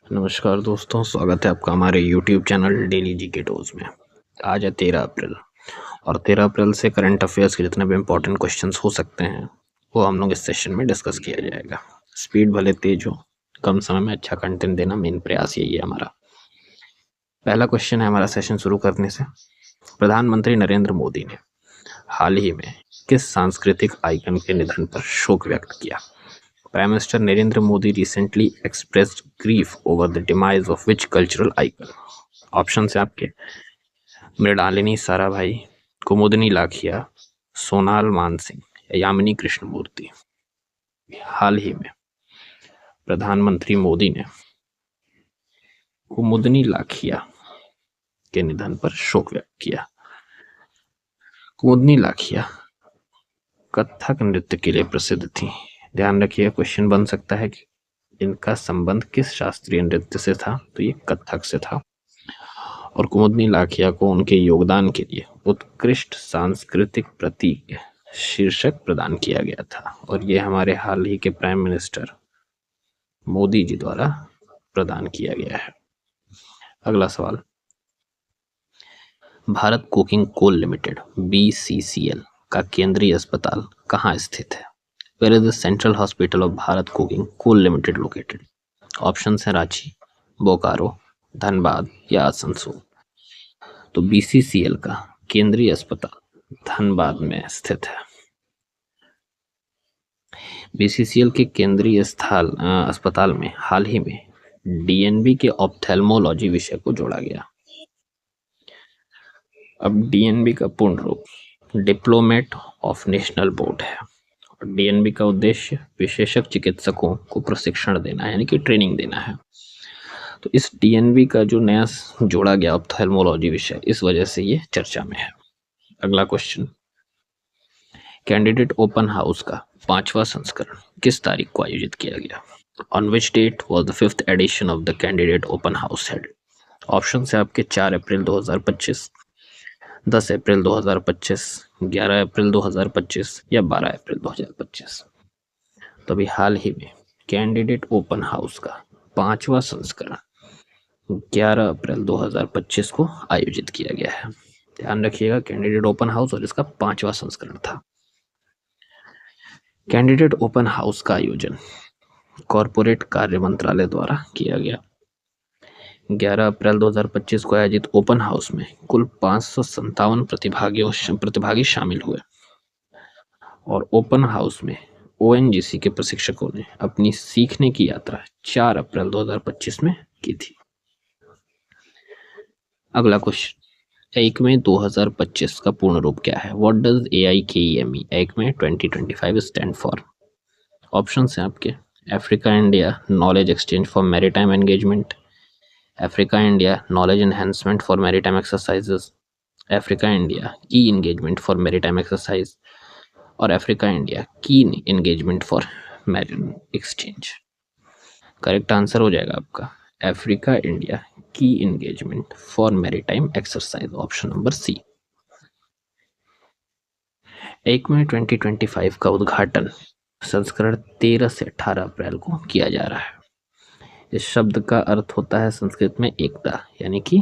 नमस्कार दोस्तों, स्वागत है आपका हमारे YouTube channel daily GK dose में। आज है 13 अप्रैल और 13 अप्रैल से करंट अफेयर्स के जितने भी इम्पोर्टेंट क्वेश्चंस हो सकते हैं वो हम लोग इस सेशन में डिस्कस किया जाएगा। स्पीड भले तेज हो, कम समय में अच्छा कंटेंट देना मेन प्रयास यही है हमारा। पहला क्वेश्चन है हमारा सेशन शुरू करने से। प्रधानमंत्री नरेंद्र मोदी ने हाल ही में किस सांस्कृतिक आइकन के निधन पर शोक व्यक्त किया? Prime Minister Narendra Modi recently expressed grief over the demise of which cultural icon? Option है आपके मृणालिनी साराभाई, कुमुदनी लाखिया, सोनाल मानसिंह या यामिनी कृष्णमूर्ति। हाल ही में प्रधानमंत्री मोदी ने कुमुदनी लाखिया के निधन पर शोक व्यक्त किया। कुमुदनी लाखिया कथक नृत्य के लिए प्रसिद्ध थी। ध्यान रखिए, क्वेश्चन बन सकता है कि इनका संबंध किस शास्त्रीय नृत्य से था, तो ये कथक से था। और कुमुदनी लाखिया को उनके योगदान के लिए उत्कृष्ट सांस्कृतिक प्रतीक शीर्षक प्रदान किया गया था और ये हमारे हाल ही के प्राइम मिनिस्टर मोदी जी द्वारा प्रदान किया गया है। अगला सवाल, Bharat coking coal limited BCCL का केंद्रीय अस्पताल कहाँ स्थित है? Where is the central hospital of Bharat coking coal limited located? Option है रांची, बोकारो, धनबाद या आसनसोल। तो BCCL का केंद्रीय अस्पताल धनबाद में स्थित है। BCCL के केंद्रीय अस्पताल में हाल ही में DNB के ऑप्थेल्मोलॉजी विषय को जोड़ा गया। अब DNB का पूर्ण रूप डिप्लोमेट ऑफ नेशनल बोर्ड है और DNB का उद्देश्य विशेषज्ञ चिकित्सकों को प्रशिक्षण देना है, यानी कि ट्रेनिंग देना है। तो इस DNB का जो नया जोड़ा गया ऑप्थेल्मोलॉजी विषय, इस वजह से ये चर्चा में है। अगला क्वेश्चन, कैंडिडेट ओपन हाउस का 5वां संस्करण किस तारीख को आयोजित किया गया? On which date was the 5th edition of the candidate open house held? Option है आपके 4 अप्रैल 2025, 10 अप्रैल 2025, 11 अप्रैल 2025 या 12 अप्रैल 2025। तो अभी हाल ही में कैंडिडेट ओपन हाउस का 5वां संस्करण 11 अप्रैल 2025 को आयोजित किया गया है। ध्यान रखिएगा, कैंडिडेट ओपन हाउस और इसका 5वां संस्करण था। कैंडिडेट ओपन हाउस का आयोजन कॉरपोरेट कार्य मंत्रालय द्वारा किया गया। 11 अप्रैल 2025 को आयोजित ओपन हाउस में कुल 557 प्रतिभागी शामिल हुए और ओपन हाउस में ONGC के प्रशिक्षकों ने अपनी सीखने की यात्रा 4 अप्रैल 2025 में की थी। अगला क्वेश्चन, AICME 2025 का पूर्ण रूप क्या है? What does AICME 2025 stand for? Option हैं आपके Africa India knowledge exchange for maritime engagement, Africa India knowledge enhancement for maritime exercises, Africa India key engagement for maritime exercise और Africa India key engagement for maritime exchange. Correct answer हो जाएगा आपका Africa India key engagement for maritime exercise, option number C. AICME 2025 का उद्घाटन संस्करण 13 से 18 अप्रैल को किया जा रहा है। इस शब्द का अर्थ होता है संस्कृत में एकता, यानी कि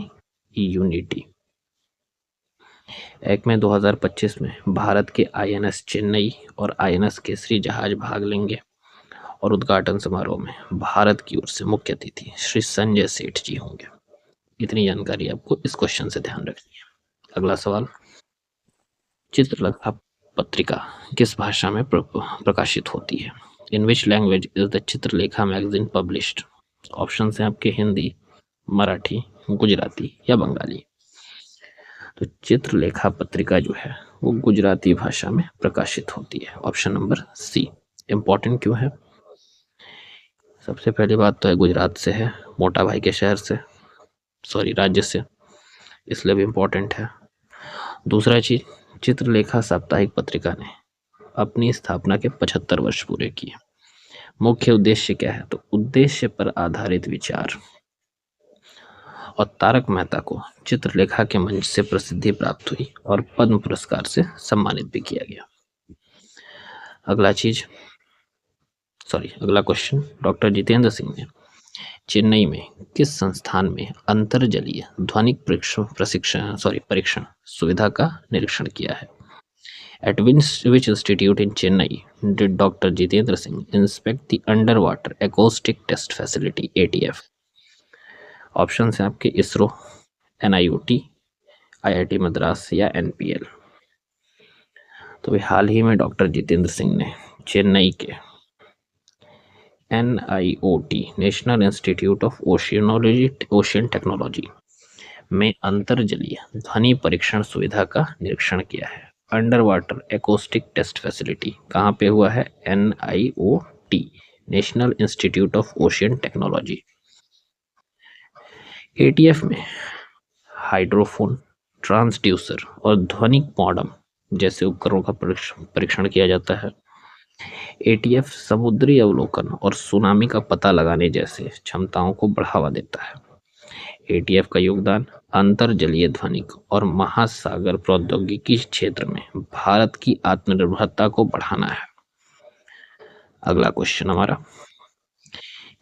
यूनिटी। AICME 2025 में भारत के INS चेन्नई और INS केसरी जहाज भाग लेंगे और उद्घाटन समारोह में भारत की ओर से मुख्य अतिथि श्री संजय सेठ जी होंगे। इतनी जानकारी आपको इस क्वेश्चन से ध्यान रखनी है। अगला सवाल, चित्रलेखा पत्रिका किस भाषा में प्रकाशित होती है? In which language is the Chitralekha magazine published? Option है आपके हिंदी, मराठी, गुजराती या बंगाली। तो चित्रलेखा पत्रिका जो है वो गुजराती भाषा में प्रकाशित होती है, ऑप्शन नंबर सी। इंपॉर्टेंट क्यों है? सबसे पहली बात तो है गुजरात से है, मोटा भाई के शहर से, राज्य से, इसलिए भी इम्पोर्टेंट है। दूसरा चीज, चित्रलेखा साप्ताहिक पत्रिका ने अपनी स्थापना के 75 वर्ष पूरे किए। मुख्य उद्देश्य क्या है? तो उद्देश्य पर आधारित विचार। और तारक मेहता को चित्रलेखा के मंच से प्रसिद्धि प्राप्त हुई और पद्म पुरस्कार से सम्मानित भी किया गया। अगला क्वेश्चन, डॉक्टर जितेंद्र सिंह ने चेन्नई में किस संस्थान में अंतर्जलीय ध्वनिक परीक्षण सुविधा का निरीक्षण किया है? At which institute in Chennai did Dr. Jitendra Singh inspect the underwater acoustic test facility ATF? Option है आपके इसरो, NIOT, IIT मद्रास या NPL। तो हाल ही में डॉक्टर जितेंद्र सिंह ने चेन्नई के NIOT national institute of ocean technology में अंतर्जलीय ध्वनि परीक्षण सुविधा का निरीक्षण किया है। Under water acoustic test facility कहाँ पे हुआ है? NIOT national institute of ocean technology. ATF में हाइड्रोफोन, ट्रांसड्यूसर और ध्वनिक मॉडम जैसे उपकरणों का परीक्षण किया जाता है। ATF समुद्री अवलोकन और सुनामी का पता लगाने जैसे क्षमताओं को बढ़ावा देता है। ATF का योगदान अंतर्जलीय ध्वनिक और महासागर प्रौद्योगिकी क्षेत्र में भारत की आत्मनिर्भरता को बढ़ाना है। अगला क्वेश्चन हमारा,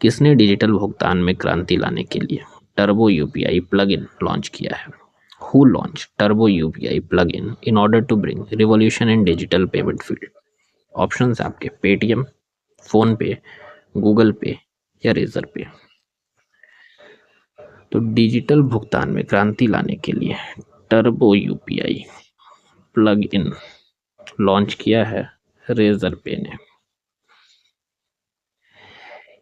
किसने डिजिटल भुगतान में क्रांति लाने के लिए टर्बो UPI प्लगइन लॉन्च किया है? Who launched Turbo UPI plugin in order to bring revolution in digital payment field? Options आपके पेटीएम, फोन पे, गूगल पे या रेजर पे। तो डिजिटल भुगतान में क्रांति लाने के लिए turbo UPI plug in launch किया है रेजर पे ने।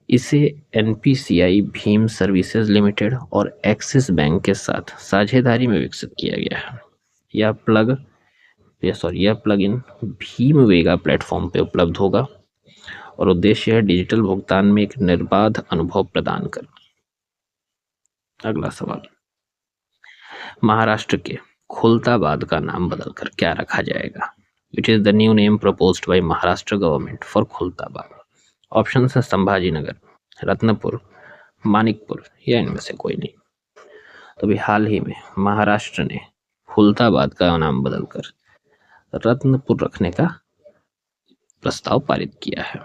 इसे NPCI भीम सर्विसेज लिमिटेड और एक्सिस बैंक के साथ साझेदारी में विकसित किया गया है। यह plug in Bhim Vega platform पे उपलब्ध होगा और उद्देश्य है डिजिटल भुगतान में एक निर्बाध अनुभव प्रदान करना। अगला सवाल, महाराष्ट्र के खुलताबाद का नाम बदलकर क्या रखा जाएगा? Which is the new name proposed by Maharashtra government for Khultabad. Option है संभाजीनगर, रत्नपुर, मानिकपुर या इनमें से कोई नहीं। तो अभी हाल ही में महाराष्ट्र ने खुलताबाद का नाम बदलकर रत्नपुर रखने का प्रस्ताव पारित किया है।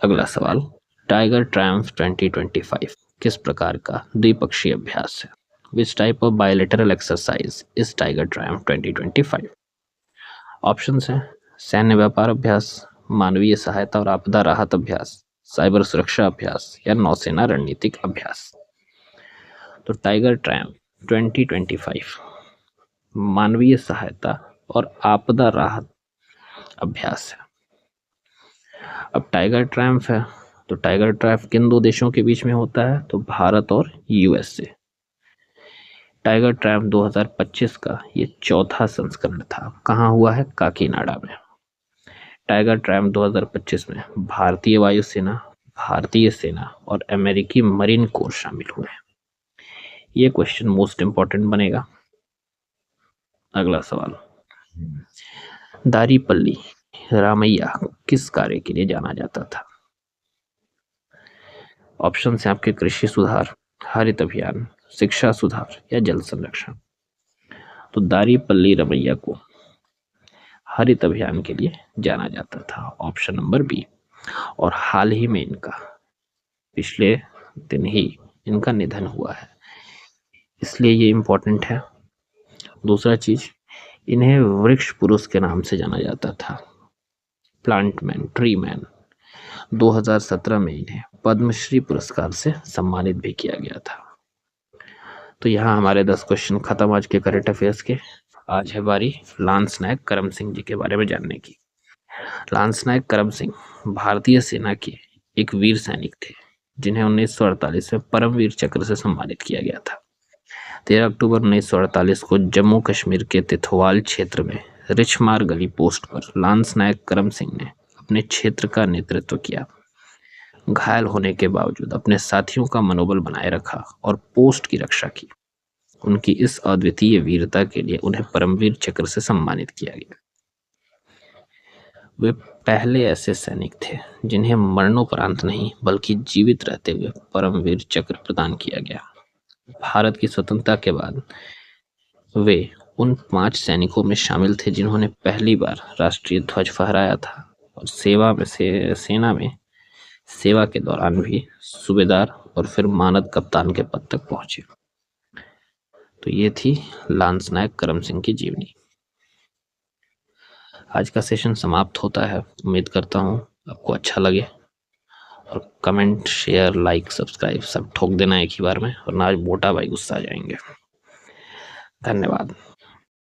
अगला सवाल, टाइगर ट्रायम्फ 2025 किस प्रकार का द्विपक्षीय अभ्यास है? Which type of bilateral exercise is tiger Triumph 2025? Options हैं सैन्य व्यापार अभ्यास, मानवीय सहायता और आपदा राहत अभ्यास, साइबर सुरक्षा अभ्यास या नौसेना रणनीतिक अभ्यास। तो टाइगर ट्रायम्फ 2025 मानवीय सहायता और आपदा राहत अभ्यास है। अब टाइगर ट्रायम्फ है तो टाइगर ट्रायम्फ किन दो देशों के बीच में होता है? तो भारत और USA। टाइगर ट्रायम्फ 2025 का ये चौथा संस्करण था। कहाँ हुआ है? काकीनाडा में। टाइगर ट्रायम्फ 2025 में भारतीय वायुसेना, भारतीय सेना और अमेरिकी मरीन कोर शामिल हुए। ये क्वेश्चन मोस्ट इंपॉर्टेंट बनेगा। अगला सवाल, दारीपल्ली रामैया किस कार्य के लिए जाना जाता था? ऑप्शन है आपके कृषि सुधार, हरित अभियान, शिक्षा सुधार या जल संरक्षण। तो दारीपल्ली रामैया को हरित अभियान के लिए जाना जाता था, ऑप्शन नंबर बी। और हाल ही में पिछले दिन ही इनका निधन हुआ है, इसलिए ये इंपॉर्टेंट है। दूसरा चीज, इन्हें वृक्ष पुरुष के नाम से जाना जाता था, प्लांट मैन, ट्री मैन। 2017 में इन्हें पद्मश्री पुरस्कार से सम्मानित भी किया गया था। तो यहाँ हमारे 10 क्वेश्चन खत्म आज के करंट अफेयर्स के। आज है बारी लांस नायक करम सिंह जी के बारे में जानने की। लांस नायक करम सिंह भारतीय सेना के एक वीर सैनिक थे जिन्हें 1948 में परमवीर चक्र से सम्मानित किया गया था। 13 अक्टूबर 1948 को जम्मू कश्मीर के तिथवाल क्षेत्र में रिछमार गली पोस्ट पर लांस नायक करम सिंह ने अपने क्षेत्र का नेतृत्व किया। घायल होने के बावजूद अपने साथियों का मनोबल बनाए रखा और पोस्ट की रक्षा की। उनकी इस अद्वितीय वीरता के लिए उन्हें परमवीर चक्र से सम्मानित किया गया। वे पहले ऐसे सैनिक थे जिन्हें मरणोपरांत नहीं बल्कि जीवित रहते हुए परमवीर चक्र प्रदान किया गया। भारत की स्वतंत्रता के बाद वे उन 5 सैनिकों में शामिल थे जिन्होंने पहली बार राष्ट्रीय ध्वज फहराया था और सेना में सेवा के दौरान भी सूबेदार और फिर मानद कप्तान के पद तक पहुंचे। तो ये थी लांस नायक करम सिंह की जीवनी। आज का सेशन समाप्त होता है। उम्मीद करता हूँ आपको अच्छा लगे, और कमेंट, शेयर, लाइक, सब्सक्राइब सब ठोक देना एक ही बार में, और ना मोटा भाई गुस्सा आ जाएंगे। धन्यवाद।